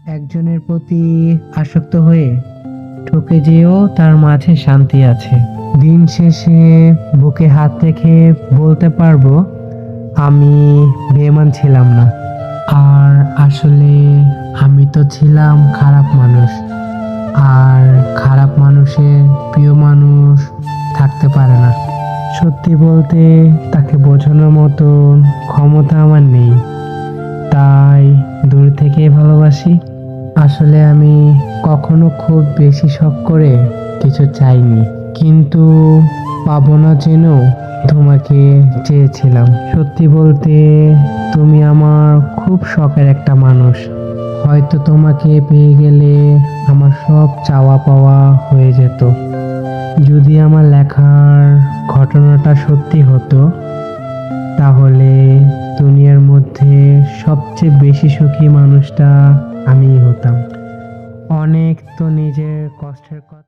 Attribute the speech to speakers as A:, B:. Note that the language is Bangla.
A: একজনের প্রতি আসক্ত হয়ে ঠকে যেও তার মাঝে শান্তি আছে। দিন শেষে বুকে হাত রেখে বলতে পারবো আমি বেঈমান ছিলাম না। আর আসলে আমি তো ছিলাম খারাপ মানুষ, আর খারাপ মানুষের প্রিয় মানুষ থাকতে পারে না। সত্যি বলতে তাকে বোঝানোর মতো ক্ষমতা আমার নেই, তাই দূর থেকে ভালোবাসি। আসলে আমি কখনো খুব বেশি শখ করে কিছু চাইনি, কিন্তু পাবো না যেন তোমাকে চেয়েছিলাম। সত্যি বলতে তুমি আমার খুব শখের একটা মানুষ। হয়তো তোমাকে পেয়ে গেলে আমার সব চাওয়া পাওয়া হয়ে যেত। যদি আমার লেখার ঘটনাটা সত্যি হতো, তাহলে দুনিয়ার মধ্যে সবচেয়ে বেশি সুখী মানুষটা আমিই হতাম। অনেক তো নিজের কষ্টের কথা